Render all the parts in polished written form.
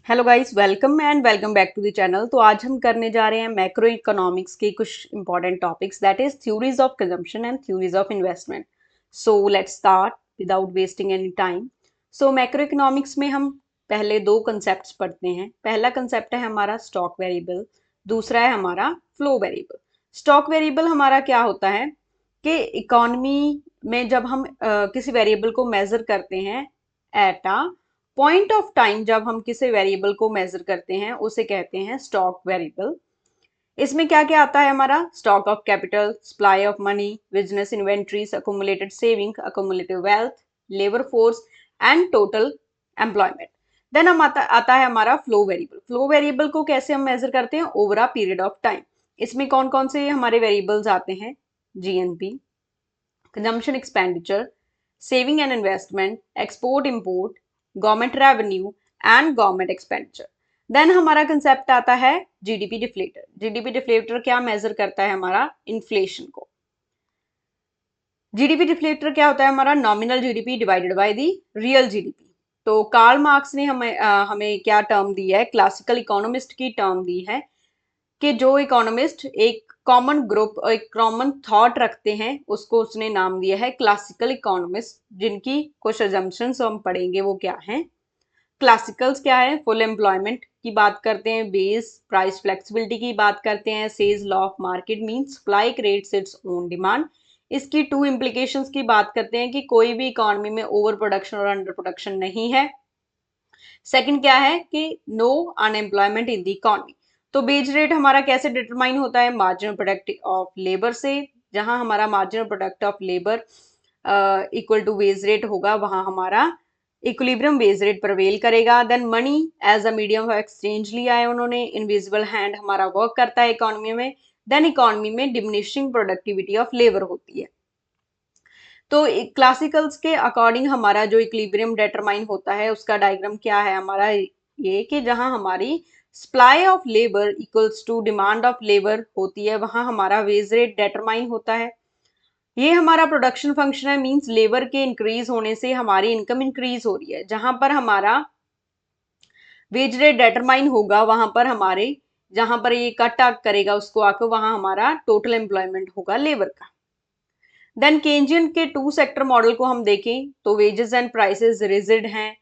Hello guys, welcome back to the channel. तो आज हम करने जा रहे हैं मैक्रो इकोनॉमिक्स के कुछ important topics, that is theories of consumption and theories of investment. So let's start without wasting any time. So macro economics में हम पहले दो कंसेप्ट पढ़ते हैं। पहला कंसेप्ट है हमारा स्टॉक वेरिएबल, दूसरा है हमारा फ्लो वेरिएबल। स्टॉक वेरिएबल हमारा क्या होता है कि इकोनॉमी में जब हम किसी वेरिएबल को मेजर करते हैं at a point of time, जब हम किसी वेरिएबल को मेजर करते हैं उसे कहते हैं स्टॉक वेरिएबल। इसमें क्या क्या आता है हमारा stock of capital, supply of money, business inventories, accumulated saving, accumulative wealth, labour force and total employment. Then हम आता है हमारा फ्लो वेरिएबल। फ्लो वेरिएबल को कैसे हम मेजर करते हैं over a period of time. इसमें कौन कौन से हमारे वेरिएबल्स आते हैं? GNP, consumption expenditure, saving and investment, export import, government revenue and government expenditure. Then हमारा कंसेप्ट आता है जीडीपी डिफ्लेटर। जीडीपी डिफ्लेटर क्या मेजर करता है? हमारा इन्फ्लेशन को। जीडीपी डिफ्लेटर क्या होता है? हमारा nominal GDP divided by the real GDP. तो कार्ल मार्क्स ने हमें क्या टर्म दी है? क्लासिकल इकोनॉमिस्ट की टर्म दी है कि जो इकोनॉमिस्ट एक कॉमन ग्रुप और एक कॉमन थॉट रखते हैं उसको उसने नाम दिया है क्लासिकल इकोनॉमिस्ट, जिनकी कुछ अजम्पशंस हम पढ़ेंगे वो क्या हैं। क्लासिकल्स क्या है? फुल एम्प्लॉयमेंट की बात करते हैं, बेस प्राइस फ्लेक्सिबिलिटी की बात करते हैं, Say's law of market mean supply creates its own demand. इसकी टू इम्प्लीकेशंस की बात करते हैं कि कोई भी इकोनॉमी में ओवर प्रोडक्शन और अंडर प्रोडक्शन नहीं है। सेकंड क्या है कि no unemployment in the economy. तो बेज रेट हमारा कैसे डिटरमाइन होता है? मार्जिनल प्रोडक्ट ऑफ लेबर से। जहां हमारा marginal product of labour equal to wage rate होगा वहां हमारा इक्विलिब्रियम वेज रेट प्रवेल करेगा। Then money as a medium of exchange लिया है उन्होंने। इनविजिबल हैंड हमारा वर्क करता है इकोनॉमी में। देन इकोनॉमी में डिमिनिशिंग प्रोडक्टिविटी ऑफ लेबर होती है। तो क्लासिकल्स के अकॉर्डिंग हमारा जो इक्विलिब्रियम डिटरमाइन होता है उसका डायग्राम क्या है हमारा? ये कि जहां हमारी supply of labour equals to demand of labour होती है वहां हमारा वेज रेट डिटरमाइन होता है। ये हमारा प्रोडक्शन फंक्शन है, मींस लेबर के इंक्रीज होने से हमारी इनकम इंक्रीज हो रही है। जहां पर हमारा वेज रेट डिटरमाइन होगा वहां पर हमारे जहां पर ये कट करेगा उसको आकर वहां हमारा टोटल एम्प्लॉयमेंट होगा लेबर का। देन केंजियन के टू सेक्टर मॉडल को हम देखें तो वेजेस एंड प्राइसेस रिजिड हैं,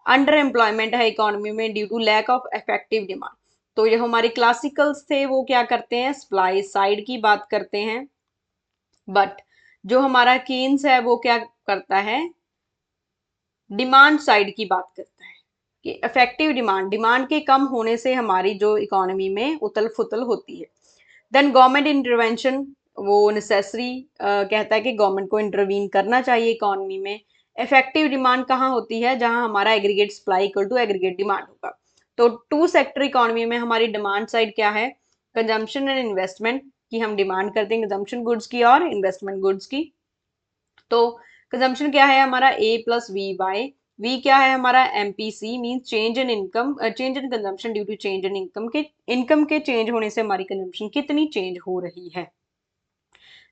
अंडर एम्प्लॉयमेंट है इकोनॉमी में due to lack of effective demand. तो ये हमारे क्लासिकल्स थे वो क्या करते हैं? सप्लाई साइड की बात करते हैं। बट जो हमारा केन्स है वो क्या करता है? डिमांड साइड की बात करता है कि इफेक्टिव डिमांड, डिमांड के कम होने से हमारी जो इकोनॉमी में उथल फुथल होती है। देन गवर्नमेंट इंटरवेंशन, वो नेसेसरी कहता है कि गवर्नमेंट को इंटरवीन करना चाहिए इकोनॉमी में। इफेक्टिव डिमांड कहाँ होती है? जहां हमारा aggregate supply equal to aggregate demand होगा। तो टू सेक्टर इकोनॉमी में हमारी डिमांड साइड क्या है? कंजम्पशन एंड इन्वेस्टमेंट की हम डिमांड करते हैं, कंजम्पशन गुड्स की और इन्वेस्टमेंट गुड्स की। तो कंजम्पशन क्या है हमारा? A plus V by V क्या है हमारा? MPC mean change in income, change in consumption due to change in income के चेंज होने से हमारी कंजम्पशन कितनी चेंज हो रही है।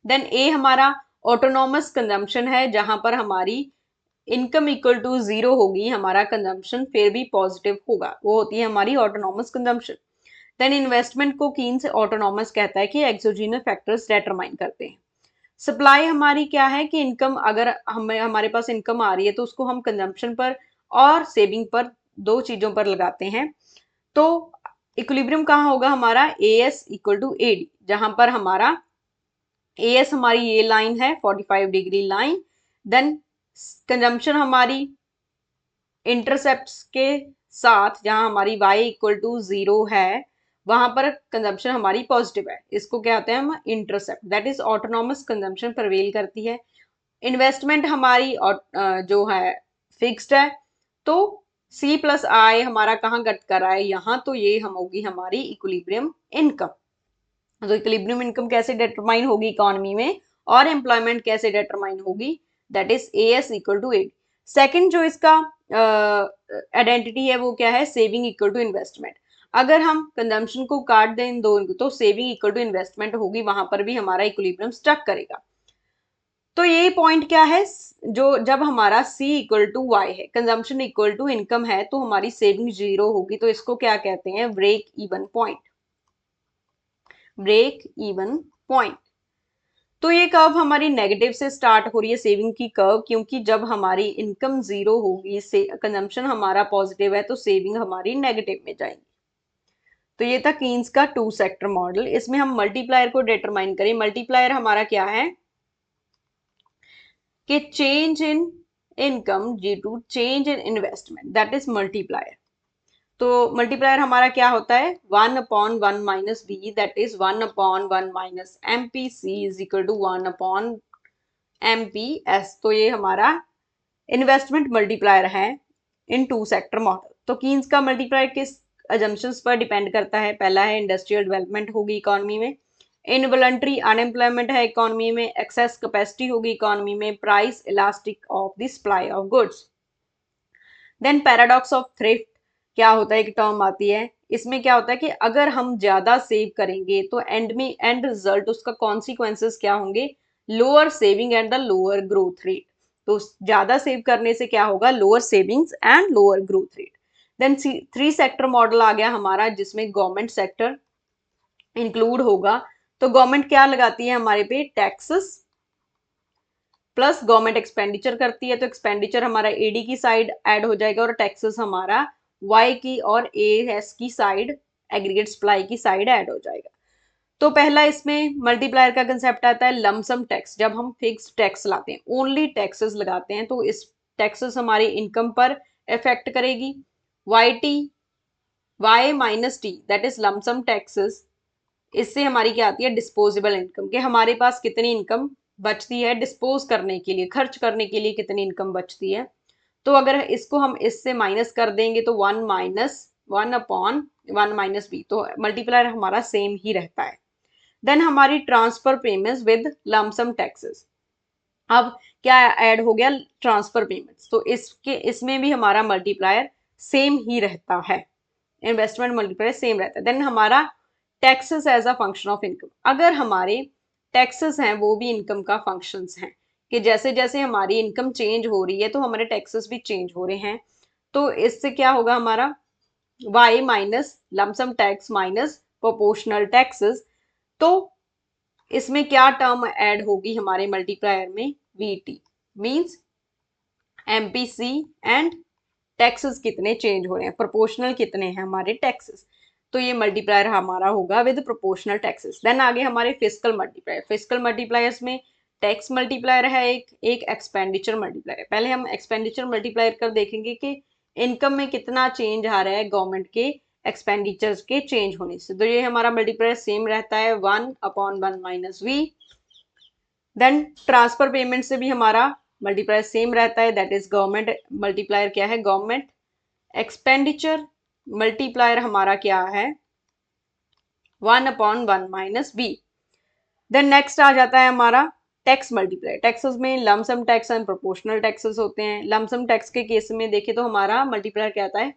देन ए हमारा ऑटोनॉमस कंजम्पशन है, जहां पर हमारी इनकम इक्वल टू जीरो होगी, हमारा कंजम्पशन फिर भी पॉजिटिव होगा, वो होती है हमारी ऑटोनॉमस कंजम्पशन। देन इन्वेस्टमेंट को कीन से ऑटोनॉमस कहता है कि एक्सोजीनस फैक्टर्स डिटरमाइन करते हैं। सप्लाई हमारी क्या है कि इनकम, अगर हमारे पास इनकम आ रही है तो उसको हम कंजम्पशन पर और सेविंग पर, दो चीजों पर लगाते हैं। तो इक्विलिब्रियम कहाँ होगा हमारा? A S equal to A D, जहां पर हमारा ए एस हमारी ये लाइन है 45 डिग्री लाइन। देन कंजम्पशन हमारी इंटरसेप्ट के साथ जहां हमारी y इक्वल टू जीरो है वहां पर कंजम्पशन हमारी पॉजिटिव है, इसको क्या कहते हैं हम? Intercept. That is autonomous consumption prevail करती है। इन्वेस्टमेंट हमारी जो है फिक्स्ड है। तो C प्लस आई हमारा कहाँ कट कर रहा है? यहाँ। तो ये हम होगी हमारी इक्विलिब्रियम इनकम। तो इक्विलिब्रियम इनकम कैसे डिटरमाइन होगी इकोनॉमी में और एम्प्लॉयमेंट कैसे डिटरमाइन होगी? That is A S equal to A. Second जो इसका आइडेंटिटी है वो क्या है? Saving equal to investment. अगर हम कंजम्पशन को काट दें इन दो तो सेविंग इक्वल टू इन्वेस्टमेंट होगी, वहां पर भी हमारा इक्विलिब्रियम स्टक करेगा। तो यही पॉइंट क्या है, जो जब हमारा C इक्वल टू वाई है, कंजम्पशन इक्वल टू इनकम है, तो हमारी सेविंग जीरो होगी, तो इसको क्या कहते हैं, break even point, break even point. तो ये कर्व हमारी नेगेटिव से स्टार्ट हो रही है, सेविंग की कर्व, क्योंकि जब हमारी इनकम जीरो होगी, से कंजम्पशन हमारा पॉजिटिव है, तो सेविंग हमारी नेगेटिव में जाएंगी। तो ये था कीन्स का टू सेक्टर मॉडल। इसमें हम मल्टीप्लायर को डिटरमाइन करें। मल्टीप्लायर हमारा क्या है कि change in income due to change in investment, that is multiplier. तो मल्टीप्लायर हमारा क्या होता है, 1/1 minus B, that is 1/1 minus M P C is equal to 1/MP/S। तो ये हमारा इन्वेस्टमेंट मल्टीप्लायर है इन टू सेक्टर मॉडल। तो कीन्स का मल्टीप्लायर किस अजम्पशंस पर डिपेंड करता है, पहला है इंडस्ट्रियल डेवलपमेंट होगी इकोनॉमी में, इनवॉलंटरी अनएम्प्लॉयमेंट है इकोनॉमी में, एक्सेस कैपेसिटी होगी इकोनॉमी में, price elastic of the supply of goods. Then paradox of thrift क्या होता है, एक टर्म आती है, इसमें क्या होता है कि अगर हम ज्यादा सेव करेंगे तो एंड में एंड रिजल्ट उसका कॉन्सिक्वेंसेस क्या होंगे, lower saving and the lower growth rate. तो ज्यादा सेव करने से क्या होगा, lower savings and lower growth rate. Then three sector model आ गया हमारा, जिसमें गवर्नमेंट सेक्टर इंक्लूड होगा। तो गवर्नमेंट क्या लगाती है हमारे पे, टैक्सेस प्लस गवर्नमेंट एक्सपेंडिचर करती है, तो एक्सपेंडिचर हमारा एडी की साइड ऐड हो जाएगा और टैक्सेस हमारा वाई की और एएस की साइड, एग्रीगेट सप्लाई की साइड ऐड हो जाएगा। तो पहला इसमें मल्टीप्लायर का कंसेप्ट आता है लमसम टैक्स। जब हम फिक्स टैक्स लाते हैं, ओनली टैक्सेस लगाते हैं, तो इस टैक्सेस हमारी इनकम पर इफेक्ट करेगी। Y T, Y minus T, that is lump sum taxes. इससे हमारी क्या आती है, डिस्पोजेबल इनकम, कि हमारे पास कितनी इनकम बचती है डिस्पोज करने के लिए, खर्च करने के लिए कितनी इनकम बचती है। तो अगर इसको हम इससे माइनस कर देंगे तो 1/1 माइनस बी, तो मल्टीप्लायर हमारा सेम ही रहता है। देन हमारी transfer payments with lump sum taxes. अब क्या ऐड हो गया, ट्रांसफर पेमेंट्स, तो इसमें भी हमारा मल्टीप्लायर सेम ही रहता है, इन्वेस्टमेंट मल्टीप्लायर सेम रहता है। देन हमारा taxes as a function of income, अगर हमारे टैक्सेस हैं वो भी इनकम का फंक्शंस हैं, कि जैसे जैसे हमारी इनकम चेंज हो रही है तो हमारे टैक्सेस भी चेंज हो रहे हैं। तो इससे क्या होगा हमारा, y minus lump sum tax minus proportional taxes. तो इसमें क्या टर्म ऐड होगी हमारे मल्टीप्लायर में, VT, means MPC and taxes कितने चेंज हो रहे हैं, प्रोपोर्शनल कितने हैं हमारे टैक्सेस। तो ये मल्टीप्लायर हमारा होगा विद प्रोपोर्शनल टैक्सेस। देन आगे हमारे फिस्कल मल्टीप्लायर। फिस्कल मल्टीप्लायर्स में टैक्स मल्टीप्लायर है एक एक्सपेंडिचर मल्टीप्लायर है। पहले हम एक्सपेंडिचर मल्टीप्लायर कर देखेंगे कि इनकम में कितना चेंज आ रहा है गवर्नमेंट के एक्सपेंडिचर्स के चेंज होने से। तो ये हमारा मल्टीप्लायर सेम रहता है 1/1 minus V. Then transfer payment से भी हमारा मल्टीप्लायर सेम रहता है, दैट इज गवर्नमेंट मल्टीप्लायर क्या है, गवर्नमेंट एक्सपेंडिचर मल्टीप्लायर हमारा क्या है, 1/1 माइनस बी। देन नेक्स्ट आ जाता है हमारा टैक्स मल्टीप्लायर। टैक्सेस में lump sum tax and proportional taxes होते हैं। लमसम टैक्स के केस में देखें तो हमारा मल्टीप्लायर क्या आता है,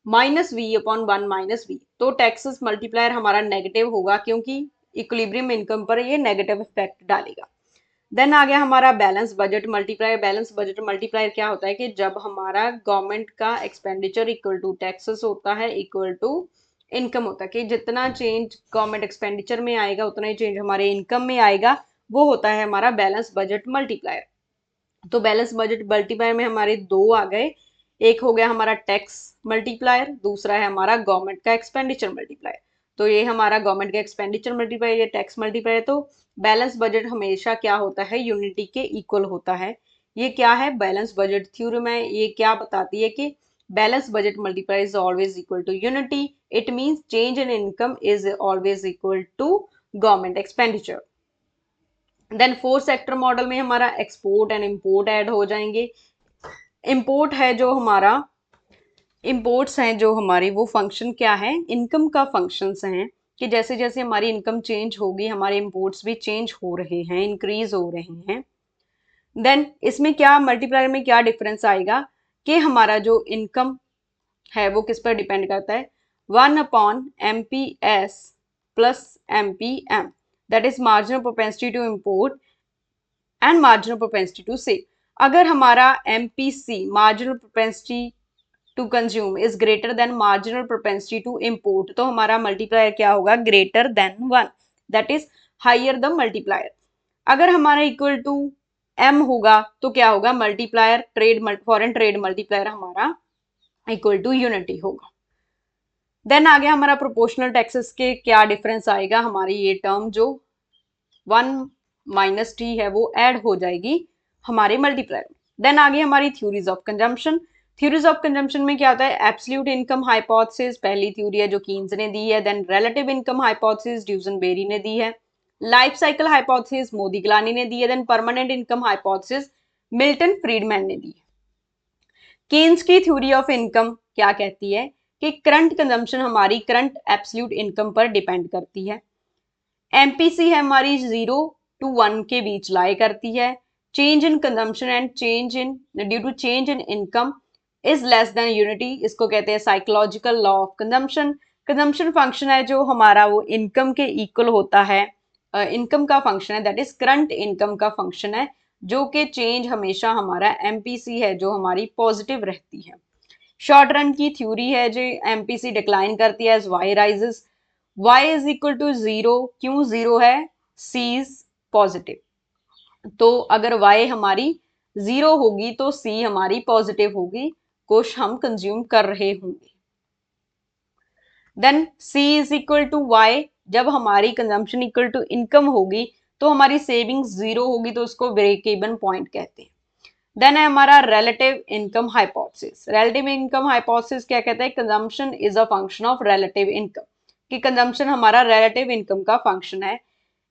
-v/1 माइनस बी। तो टैक्सेस मल्टीप्लायर हमारा नेगेटिव होगा, क्योंकि इक्विलिब्रियम इनकम पर ये नेगेटिव इफेक्ट डालेगा। देन आ गया हमारा balance budget multiplier. Balance budget multiplier क्या होता है कि जब हमारा गवर्नमेंट का एक्सपेंडिचर इक्वल टू टैक्सेस होता है इक्वल टू इनकम होता है, कि जितना चेंज गवर्नमेंट एक्सपेंडिचर में आएगा उतना ही चेंज हमारे इनकम में आएगा, वो होता है हमारा बैलेंस बजट मल्टीप्लायर। तो बैलेंस बजट मल्टीप्लायर में हमारे दो आ गए, एक हो गया हमारा टैक्स मल्टीप्लायर, दूसरा है हमारा गवर्नमेंट का एक्सपेंडिचर मल्टीप्लायर। तो ये हमारा गवर्नमेंट का एक्सपेंडिचर मल्टीप्लायर, ये टैक्स मल्टीप्लायर। तो बैलेंस बजट हमेशा क्या होता है, यूनिटी के इक्वल होता है। ये क्या है, बैलेंस बजट थ्योरम है। ये क्या बताती है कि balance budget multiplier is always equal to unity. It means change in income is always equal to government expenditure. Then fourth sector model में हमारा एक्सपोर्ट एंड इंपोर्ट ऐड हो जाएंगे। इंपोर्ट है जो हमारा, इंपोर्ट्स हैं जो हमारी, वो फंक्शन क्या है, इनकम का फंक्शंस हैं, कि जैसे जैसे हमारी इनकम चेंज होगी हमारे इंपोर्ट्स भी चेंज हो रहे हैं, इंक्रीज हो रहे हैं। देन इसमें क्या मल्टीप्लायर में क्या डिफरेंस आएगा कि हमारा जो इनकम है वो किस पर डिपेंड करता है, 1/MPS plus MPM, that is marginal propensity to import and marginal propensity to save. अगर हमारा MPC marginal propensity to consume is greater than marginal propensity to import, तो हमारा मल्टीप्लायर क्या होगा, greater than 1, that is higher the multiplier. अगर हमारा equal to M होगा तो क्या होगा, मल्टीप्लायर फॉरेन ट्रेड मल्टीप्लायर हमारा इक्वल टू यूनिटी होगा। देन आगे हमारा प्रोपोर्शनल टैक्सेस के क्या डिफरेंस आएगा, हमारी ये टर्म जो 1 - t है वो ऐड हो जाएगी हमारे मल्टीप्लायर में। देन आगे हमारी theories of consumption. Theories of consumption में क्या होता है, एब्सोल्यूट इनकम हाइपोथेसिस पहली थ्योरी है जो कीन्स ने दी है। देन रिलेटिव इनकम हाइपोथेसिस ड्यूजनबेरी ने दी है। लाइफ साइकिल हाइपोथेसिस मोदिग्लानी ने दी है। Then permanent income hypothesis Milton Friedman ने दी है। कीन्स की थ्योरी ऑफ इनकम क्या कहती है कि करंट कंजम्पशन हमारी करंट एब्सोल्यूट इनकम पर डिपेंड करती है। MPC है हमारी 0 to 1 के बीच लाई करती है। Change in consumption and change in due to change in income is less than unity, इसको कहते हैं psychological law of consumption. Consumption function है जो हमारा वो इनकम के इक्वल होता है, इनकम का फंक्शन है, दैट इज करंट इनकम का फंक्शन है, जो कि चेंज हमेशा हमारा MPC है जो हमारी पॉजिटिव रहती है। शॉर्ट रन की थ्योरी है जो MPC डिक्लाइन करती है as y rises. y is equal to 0, क्यों 0 है, c इज पॉजिटिव, तो अगर y हमारी 0 होगी तो c हमारी पॉजिटिव होगी, कुछ हम कंज्यूम कर रहे होंगे। Then c is equal to y, जब हमारी कंजम्पशन इक्वल टू इनकम होगी तो हमारी सेविंग्स 0 होगी, तो उसको ब्रेक इवन पॉइंट कहते हैं। देन है हमारा relative income hypothesis. Relative income hypothesis क्या कहता है, consumption is a function of relative income, कि कंजम्पशन हमारा रिलेटिव इनकम का फंक्शन है।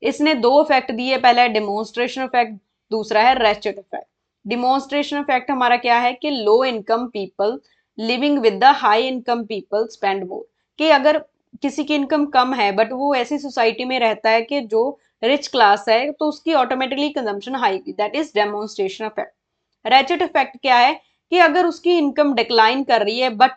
इसने दो इफेक्ट दिए, पहला है डिमॉन्स्ट्रेशन इफेक्ट, दूसरा है रेचेट इफेक्ट। डिमॉन्स्ट्रेशन इफेक्ट हमारा क्या है कि low income people living with the high income people spend more, कि अगर किसी की इनकम कम है बट वो ऐसी सोसाइटी में रहता है कि जो रिच क्लास है तो उसकी automatically consumption high, that is demonstration effect. Ratchet effect क्या है कि अगर उसकी इनकम डिक्लाइन कर रही है बट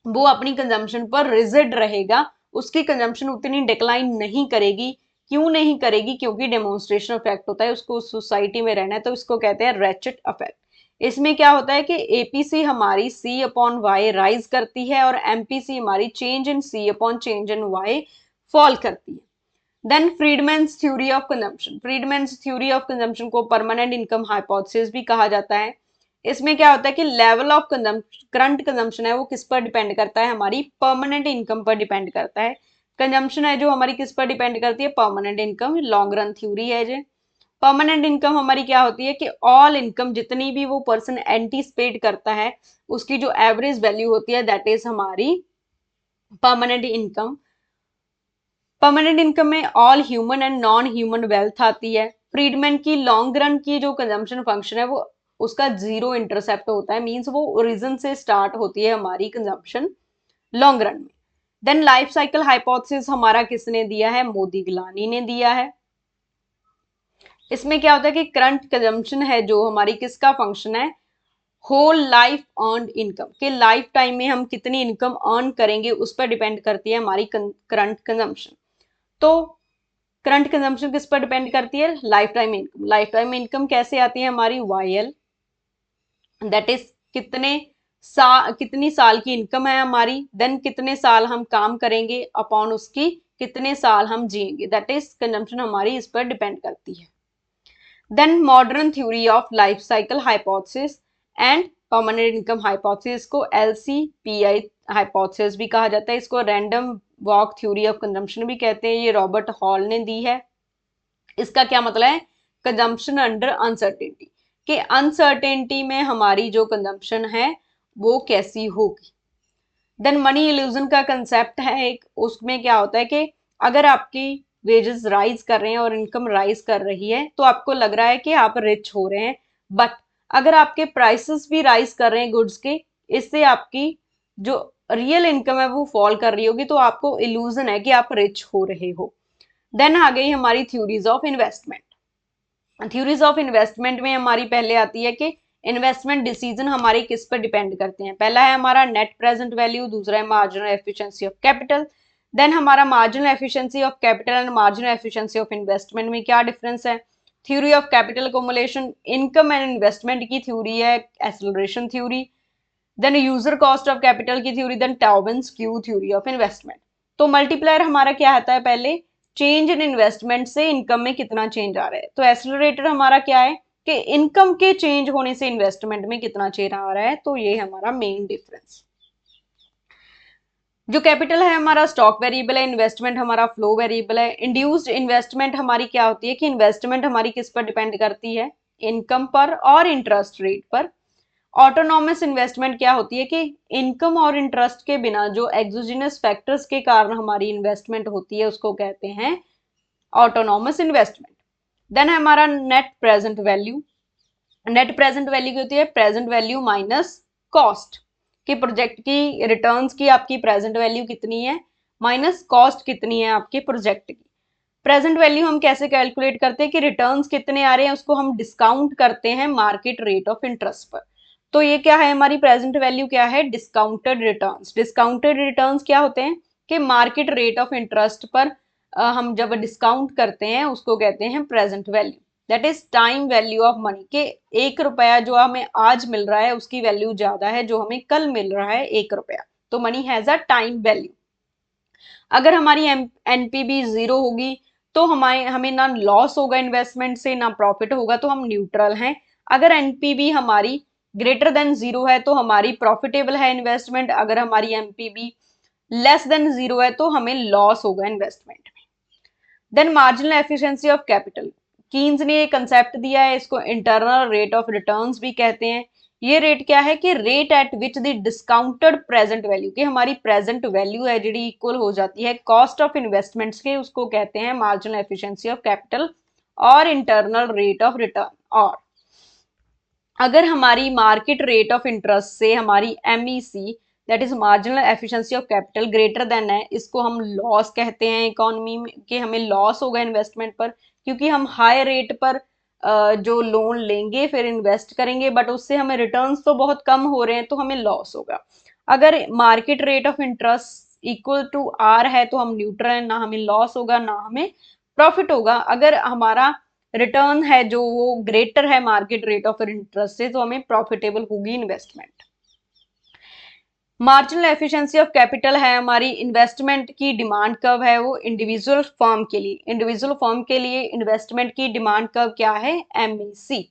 वो अपनी कंजम्पशन पर रिजिड रहेगा, उसकी कंजम्पशन उतनी डिक्लाइन नहीं करेगी। क्यों नहीं करेगी, क्योंकि डेमोन्स्ट्रेशन इफेक्ट होता है, उसको उस सोसाइटी में रहना है, तो इसको कहते हैं रेचेट इफेक्ट। इसमें क्या होता है कि APC हमारी C अपॉन वाई राइज करती है और MPC हमारी change in C upon change in Y fall करती है। Then Friedman's theory of consumption. Friedman's theory of consumption को परमानेंट इनकम हाइपोथेसिस भी कहा जाता है। इसमें क्या होता है कि लेवल ऑफ करंट कंजम्पशन है वो किस पर डिपेंड करता है, हमारी परमानेंट इनकम पर डिपेंड करता है। कंजम्पशन है जो हमारी किस पर डिपेंड करती है, permanent income. Long run theory है जो परमानेंट इनकम हमारी क्या होती है कि ऑल इनकम जितनी भी वो पर्सन एंटीसिपेट करता है उसकी जो एवरेज वैल्यू होती है दैट इज हमारी परमानेंट इनकम। परमानेंट इनकम में all human and non human wealth आती है। फ्रीडमैन की लॉन्ग रन की जो कंजम्पशन फंक्शन है वो उसका 0 इंटरसेप्ट होता है, मींस वो ओरिजिन से स्टार्ट होती है हमारी कंजम्पशन लॉन्ग रन में। देन लाइफ साइकिल हाइपोथेसिस हमारा किसने दिया है, मोदिग्लानी ने दिया है। इसमें क्या होता है कि करंट कंजम्पशन है जो हमारी किसका फंक्शन है, होल लाइफ अर्न इनकम, के लाइफ टाइम में हम कितनी इनकम अर्न करेंगे उस पर डिपेंड करती है हमारी करंट कंजम्पशन। तो करंट कंजम्पशन किस पर डिपेंड करती है, life time income. Life time income कैसे आती है हमारी, YL, दैट इज कितनी साल की इनकम है हमारी, देन कितने साल हम काम करेंगे अपॉन उसकी कितने साल हम जिएंगे, दैट इज कंजम्पशन हमारी इस पर डिपेंड करती है। Then modern theory of life cycle hypothesis and permanent income hypothesis को LCPI हाइपोथेसिस भी कहा जाता है, इसको random walk theory of consumption भी कहते हैं, ये रॉबर्ट हॉल ने दी है। इसका क्या मतलब है, कंजम्पशन अंडर अनसर्टेनिटी, कि अनसर्टेनिटी में हमारी जो कंजम्पशन है वो कैसी होगी। देन मनी इल्यूजन का कंसेप्ट है एक, उसमें क्या होता है कि अगर आपकी वेजेस राइज कर रहे हैं और इनकम राइज कर रही है तो आपको लग रहा है कि आप रिच हो रहे हैं, बट अगर आपके प्राइसेस भी राइज कर रहे हैं गुड्स के, इससे आपकी जो रियल इनकम है वो फॉल कर रही होगी, तो आपको इल्यूजन है कि आप रिच हो रहे हो। देन आ गई हमारी theories of investment. Theories of investment में हमारी पहले आती है कि इन्वेस्टमेंट डिसीजन हमारे किस पर डिपेंड करते हैं, पहला है हमारा नेट प्रेजेंट वैल्यू, दूसरा है marginal efficiency of capital. Then हमारा marginal efficiency of capital and marginal efficiency of investment में क्या डिफरेंस है, theory of capital accumulation, income and investment की थ्योरी है acceleration theory, then user cost of capital की theory, then Tobin's Q theory of investment. तो multiplier हमारा क्या आता है, पहले चेंज इन इन्वेस्टमेंट से इनकम में कितना चेंज आ रहा है, तो एक्सेलरेटर हमारा क्या है कि इनकम के चेंज होने से इन्वेस्टमेंट में कितना चेंज आ रहा है, तो ये हमारा मेन डिफरेंस। जो कैपिटल है हमारा स्टॉक वेरिएबल है, इन्वेस्टमेंट हमारा फ्लो वेरिएबल है। इंड्यूस्ड इन्वेस्टमेंट हमारी क्या होती है कि इन्वेस्टमेंट हमारी किस पर डिपेंड करती है, इनकम पर और इंटरेस्ट रेट पर। ऑटोनॉमस इन्वेस्टमेंट क्या होती है कि इनकम और इंटरेस्ट के बिना जो एक्सोजिनस फैक्टर्स के कारण हमारी इन्वेस्टमेंट होती है उसको कहते हैं ऑटोनॉमस इन्वेस्टमेंट। देन हमारा net present value, net present value की होती है प्रेजेंट वैल्यू माइनस कॉस्ट, कि प्रोजेक्ट की रिटर्न्स की आपकी प्रेजेंट वैल्यू कितनी है माइनस कॉस्ट कितनी है आपके प्रोजेक्ट की। प्रेजेंट वैल्यू हम कैसे कैलकुलेट करते हैं कि रिटर्न्स कितने आ रहे हैं उसको हम डिस्काउंट करते हैं मार्केट रेट ऑफ इंटरेस्ट पर। तो ये क्या है हमारी प्रेजेंट वैल्यू क्या है, डिस्काउंटेड रिटर्न्स। डिस्काउंटेड रिटर्न्स क्या होते हैं कि मार्केट रेट ऑफ इंटरेस्ट पर हम जब डिस्काउंट करते हैं उसको कहते हैं present value. That is time value of money, के 1 रुपया जो हमें आज मिल रहा है उसकी वैल्यू ज्यादा है जो हमें कल मिल रहा है 1 रुपया, तो money has a time value. अगर हमारी एनपीबी 0 होगी तो हमें ना लॉस होगा इन्वेस्टमेंट से ना प्रॉफिट होगा, तो हम न्यूट्रल हैं। अगर एनपीबी हमारी ग्रेटर देन 0 है तो हमारी प्रॉफिटेबल है इन्वेस्टमेंट, अगर हमारी एनपीबी लेस देन 0 है तो हमें लॉस होगा इन्वेस्टमेंट में। Then marginal efficiency of capital, Keynes ने ये कंसेप्ट दिया है, इसको इंटरनल रेट ऑफ रिटर्न्स भी कहते हैं। ये रेट क्या है कि rate at which the discounted present value, की हमारी प्रेजेंट वैल्यू है जी इक्वल हो जाती है कॉस्ट ऑफ इन्वेस्टमेंट्स के, उसको कहते हैं मार्जिनल एफिशिएंसी ऑफ कैपिटल और इंटरनल रेट ऑफ रिटर्न। और अगर हमारी मार्केट रेट ऑफ इंटरेस्ट से हमारी MEC that is marginal efficiency of capital greater than है, इसको हम लॉस कहते हैं इकोनॉमी में, कि हमें लॉस होगा इन्वेस्टमेंट पर, क्योंकि हम हाई रेट पर जो लोन लेंगे फिर इन्वेस्ट करेंगे बट उससे हमें रिटर्न्स तो बहुत कम हो रहे हैं तो हमें लॉस होगा। अगर market rate of interest equal to R है तो हम न्यूट्रल है, ना हमें लॉस होगा ना हमें प्रॉफिट होगा। अगर हमारा रिटर्न है जो वो ग्रेटर है मार्केट रेट ऑफ इंटरेस्ट से तो हमें प्रॉफिटेबल होगी investment. Marginal efficiency of capital है हमारी इन्वेस्टमेंट की डिमांड कर्व है वो इंडिविजुअल फर्म के लिए, इंडिविजुअल फर्म के लिए इन्वेस्टमेंट की डिमांड कर्व क्या है MEC।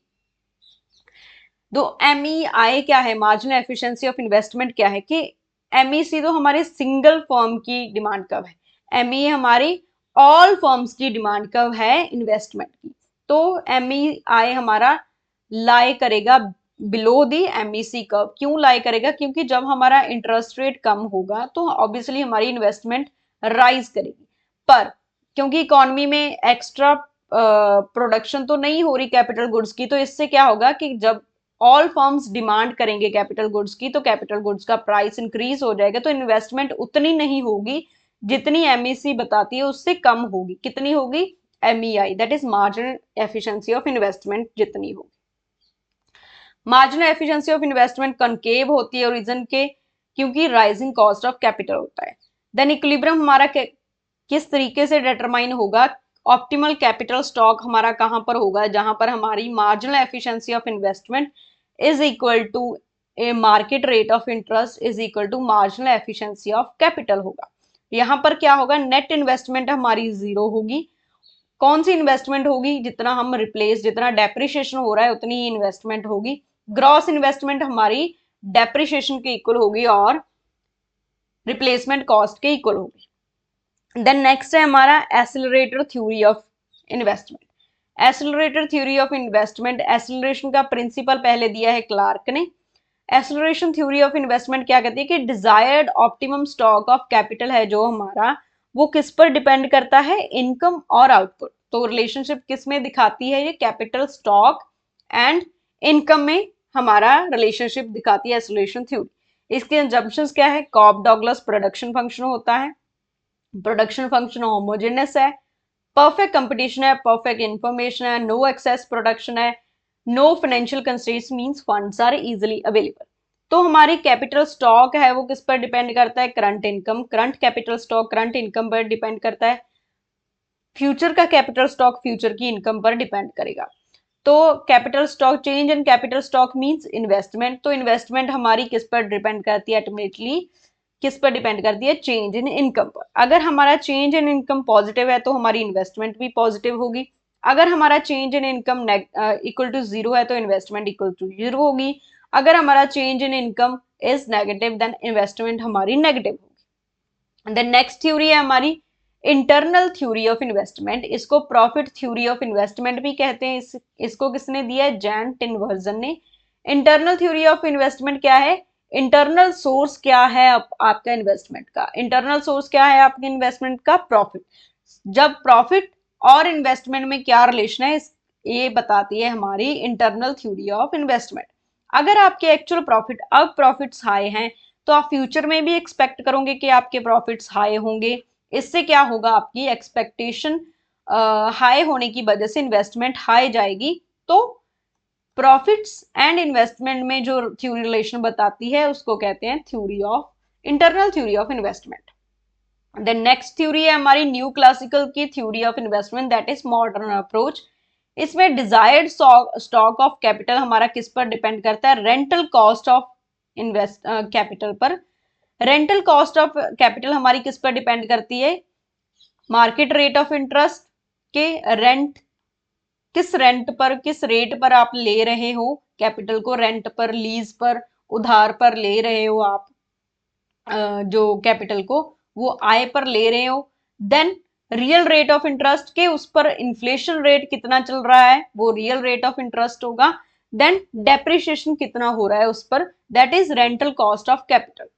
तो MEI क्या है, मार्जिनल एफिशिएंसी ऑफ इन्वेस्टमेंट क्या है कि MEC तो हमारे सिंगल फर्म की डिमांड कर्व है, MEI हमारी ऑल फर्म्स की डिमांड कर्व है इन्वेस्टमेंट की। तो MEI हमारा लाई करेगा बिलो दी MEC कर्व। क्यों लाई करेगा, क्योंकि जब हमारा इंटरेस्ट रेट कम होगा तो ऑब्वियसली हमारी इन्वेस्टमेंट राइज करेगी, पर क्योंकि इकोनॉमी में एक्स्ट्रा प्रोडक्शन तो नहीं हो रही कैपिटल गुड्स की, तो इससे क्या होगा कि जब ऑल फर्म्स डिमांड करेंगे कैपिटल गुड्स की तो कैपिटल गुड्स का प्राइस इंक्रीज हो जाएगा, तो इन्वेस्टमेंट उतनी नहीं होगी जितनी MEC बताती है, उससे कम होगी। कितनी होगी, MEI that is marginal efficiency of investment जितनी होगी। Marginal efficiency of investment concave होती है ओरिजिन के, क्योंकि राइजिंग कॉस्ट ऑफ कैपिटल होता है। देन इक्विलिब्रियम हमारा किस तरीके से डिटरमाइन होगा, ऑप्टिमल कैपिटल स्टॉक हमारा कहां पर होगा, जहां पर हमारी marginal efficiency of investment is equal to a market rate of interest is equal to marginal efficiency of capital होगा। यहां पर क्या होगा, नेट इन्वेस्टमेंट हमारी 0 होगी। कौन सी इन्वेस्टमेंट होगी, जितना हम रिप्लेस, जितना डेप्रिशिएशन हो रहा है उतनी ही इन्वेस्टमेंट होगी। ग्रॉस इन्वेस्टमेंट हमारी डेप्रिशिएशन के इक्वल होगी और रिप्लेसमेंट कॉस्ट के इक्वल होगी। देन नेक्स्ट है हमारा accelerator theory of investment. Accelerator theory of investment, acceleration का प्रिंसिपल पहले दिया है क्लार्क ने। एसिलरेशन थ्योरी ऑफ इन्वेस्टमेंट क्या कहती है कि desired optimum stock of capital है जो हमारा, वो किस पर डिपेंड करता है, इनकम और आउटपुट। तो रिलेशनशिप किस में दिखाती है, ये कैपिटल स्टॉक एंड इनकम में हमारा रिलेशनशिप दिखाती है एसिलरेशन थ्योरी। इसके एग्जाम्पशंस क्या है, कॉब डॉगलस प्रोडक्शन फंक्शन होता है, प्रोडक्शन फंक्शन होमोजेनस है, परफेक्ट कंपटीशन है, परफेक्ट इंफॉर्मेशन है, नो एक्सेस प्रोडक्शन है, no financial constraints means funds are easily available. तो हमारी कैपिटल स्टॉक है वो किस पर डिपेंड करता है, current income, current capital stock current income पर डिपेंड करता है। फ्यूचर का कैपिटल स्टॉक फ्यूचर की इनकम पर डिपेंड करेगा। तो capital stock, change in capital stock means investment. तो इन्वेस्टमेंट हमारी किस पर डिपेंड करती है? अल्टीमेटली किस पर डिपेंड करती है? चेंज इन इनकम पर। अगर हमारा चेंज इन इनकम पॉजिटिव है तो हमारी इन्वेस्टमेंट भी पॉजिटिव होगी। अगर हमारा change in income equal to zero है तो इन्वेस्टमेंट इक्वल टू जीरो होगी। अगर हमारा change in income is negative then investment हमारी नेगेटिव होगी। देन नेक्स्ट थ्योरी है हमारी इंटरनल थ्योरी ऑफ इन्वेस्टमेंट। इसको प्रॉफिट थ्योरी ऑफ इन्वेस्टमेंट भी कहते हैं। इसको किसने दिया है? जैन टिनवर्जन ने। इंटरनल थ्योरी ऑफ इन्वेस्टमेंट क्या है? इंटरनल सोर्स क्या है आपका इन्वेस्टमेंट का? इंटरनल सोर्स क्या है आपके इन्वेस्टमेंट का? प्रॉफिट। जब प्रॉफिट और इन्वेस्टमेंट में क्या रिलेशन है, ये बताती है हमारी इंटरनल थ्योरी ऑफ इन्वेस्टमेंट। अगर आपके एक्चुअल प्रॉफिट, अब प्रॉफिट्स हाई हैं, तो आप फ्यूचर में भी एक्सपेक्ट करोगे कि आपके प्रॉफिट्स हाई होंगे। इससे क्या होगा? आपकी एक्सपेक्टेशन हाई होने की वजह से इन्वेस्टमेंट हाई जाएगी। तो प्रॉफिट्स एंड इन्वेस्टमेंट में जो थ्योरी रिलेशन बताती है उसको कहते हैं theory of internal theory of investment. Then next theory है हमारी न्यू क्लासिकल की theory of investment, that is modern approach. इसमें डिजायर्ड स्टॉक ऑफ कैपिटल हमारा किस पर डिपेंड करता है? Rental cost of invest capital पर। रेंटल कॉस्ट ऑफ कैपिटल हमारी किस पर डिपेंड करती है? मार्केट रेट ऑफ इंटरेस्ट के रेंट, किस रेंट पर, किस रेट पर आप ले रहे हो कैपिटल को, रेंट पर, लीज पर, उधार पर ले रहे हो आप जो कैपिटल को, वो आय पर ले रहे हो। Then real rate of interest के उस पर इन्फ्लेशन रेट कितना चल रहा है, वो रियल रेट ऑफ इंटरेस्ट होगा। देन डेप्रिसिएशन कितना हो रहा है उस पर, that is rental cost of capital.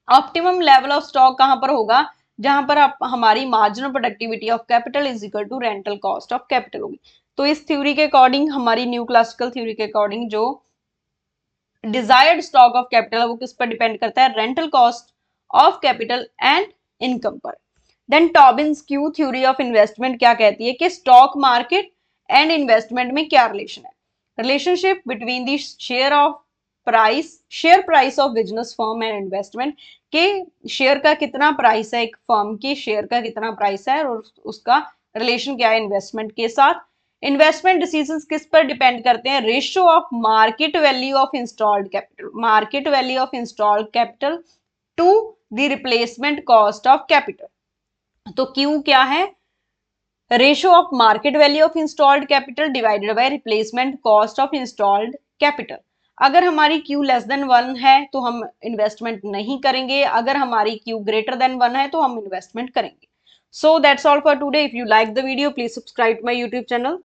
Optimum level of stock कहां पर होगा? जहां पर आप हमारी marginal productivity of capital is equal to rental cost of capital होगी। तो इस थ्योरी के अकॉर्डिंग, हमारी न्यू क्लासिकल थ्योरी के अकॉर्डिंग, जो डिजायर्ड स्टॉक ऑफ कैपिटल है वो किस पर डिपेंड करता है? Rental cost of capital and income पर। Then Tobin's Q theory of investment क्या कहती है कि स्टॉक मार्केट एंड इन्वेस्टमेंट में क्या रिलेशन है? Relationship between the share price of business firm and investment, के शेयर का कितना प्राइस है, एक फर्म की शेयर का कितना प्राइस है और उसका रिलेशन क्या है इन्वेस्टमेंट के साथ। इन्वेस्टमेंट डिसीजंस किस पर डिपेंड करते हैं? Ratio of market value of installed capital, market value of installed capital to the replacement cost of capital. तो क्यू क्या है? Ratio of market value of installed capital divided by replacement cost of installed capital. अगर हमारी Q less than 1 है तो हम investment नहीं करेंगे, अगर हमारी क्यू ग्रेटर देन 1 है तो हम इन्वेस्टमेंट करेंगे। So that's all for today. If you like the video, please subscribe to my YouTube channel.